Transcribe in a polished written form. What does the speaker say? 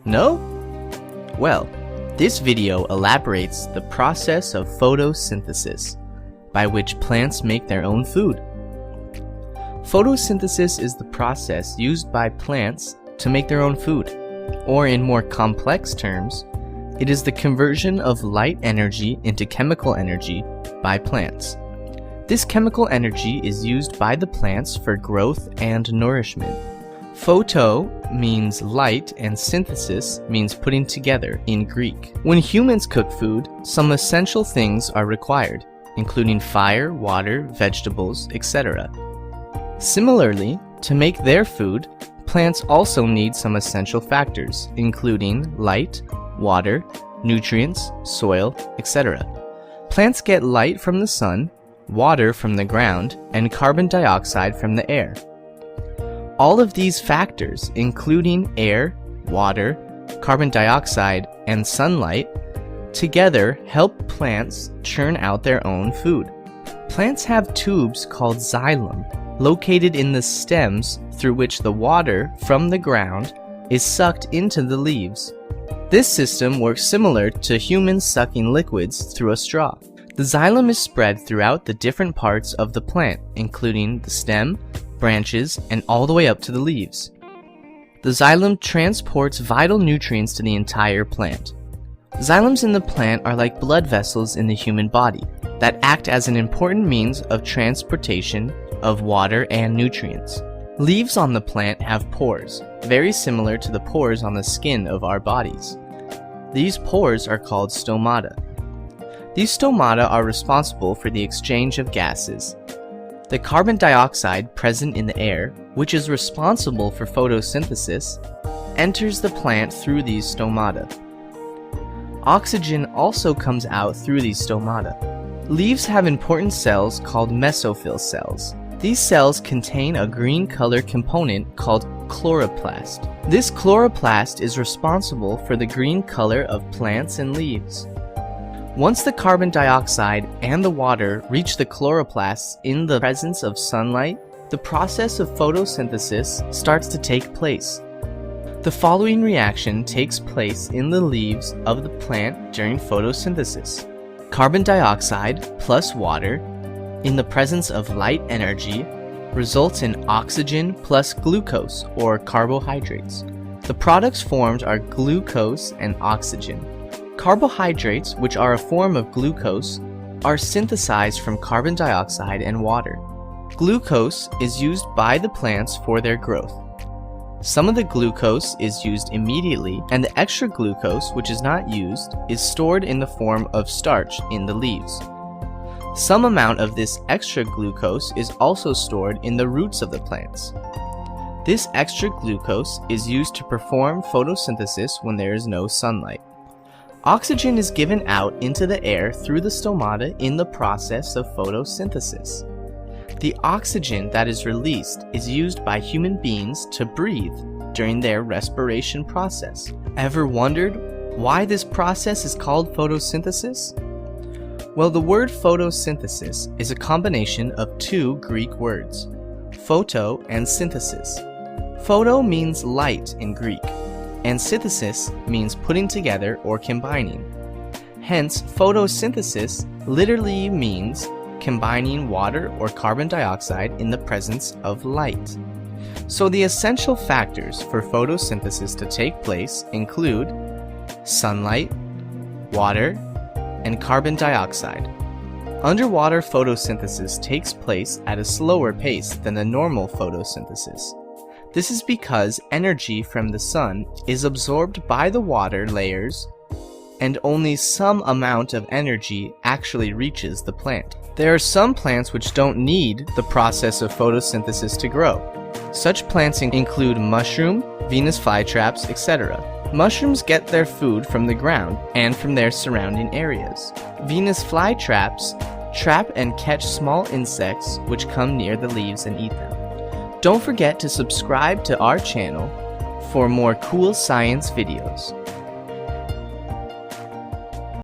No? Well, this video elaborates the process of photosynthesis, by which plants make their own food. Photosynthesis is the process used by plants to make their own food, or in more complex terms, it is the conversion of light energy into chemical energy by plants. This chemical energy is used by the plants for growth and nourishment. Photo means light and synthesis means putting together in Greek. When humans cook food, some essential things are required, including fire, water, vegetables, etc. Similarly, to make their food, plants also need some essential factors, including light, water, nutrients, soil, etc. Plants get light from the sun, water from the ground, and carbon dioxide from the air. All of these factors, including air, water, carbon dioxide, and sunlight, together help plants churn out their own food. Plants have tubes called xylem, located in the stems through which the water from the ground is sucked into the leaves. This system works similar to humans sucking liquids through a straw. The xylem is spread throughout the different parts of the plant, including the stem, branches, and all the way up to the leaves. The xylem transports vital nutrients to the entire plant. Xylems in the plant are like blood vessels in the human body that act as an important means of transportation of water and nutrients. Leaves on the plant have pores, very similar to the pores on the skin of our bodies. These pores are called stomata. These stomata are responsible for the exchange of gases. The carbon dioxide present in the air, which is responsible for photosynthesis, enters the plant through these stomata. Oxygen also comes out through these stomata. Leaves have important cells called mesophyll cells. These cells contain a green color component called chloroplast. This chloroplast is responsible for the green color of plants and leaves. Once the carbon dioxide and the water reach the chloroplasts in the presence of sunlight, the process of photosynthesis starts to take place. The following reaction takes place in the leaves of the plant during photosynthesis. Carbon dioxide plus water in the presence of light energy results in oxygen plus glucose or carbohydrates. The products formed are glucose and oxygen. Carbohydrates, which are a form of glucose, are synthesized from carbon dioxide and water. Glucose is used by the plants for their growth. Some of the glucose is used immediately, and the extra glucose, which is not used, is stored in the form of starch in the leaves. Some amount of this extra glucose is also stored in the roots of the plants. This extra glucose is used to perform photosynthesis when there is no sunlight. Oxygen is given out into the air through the stomata in the process of photosynthesis. The oxygen that is released is used by human beings to breathe during their respiration process. Ever wondered why this process is called photosynthesis? Well, the word photosynthesis is a combination of two Greek words, photo and synthesis. Photo means light in Greek, and synthesis means putting together or combining. Hence, photosynthesis literally means combining water or carbon dioxide in the presence of light. So the essential factors for photosynthesis to take place include sunlight, water, and carbon dioxide. Underwater photosynthesis takes place at a slower pace than the normal photosynthesis. This is because energy from the sun is absorbed by the water layers and only some amount of energy actually reaches the plant. There are some plants which don't need the process of photosynthesis to grow. Such plants include mushroom, Venus flytraps, etc. Mushrooms get their food from the ground and from their surrounding areas. Venus flytraps trap and catch small insects which come near the leaves and eat them. Don't forget to subscribe to our channel for more cool science videos.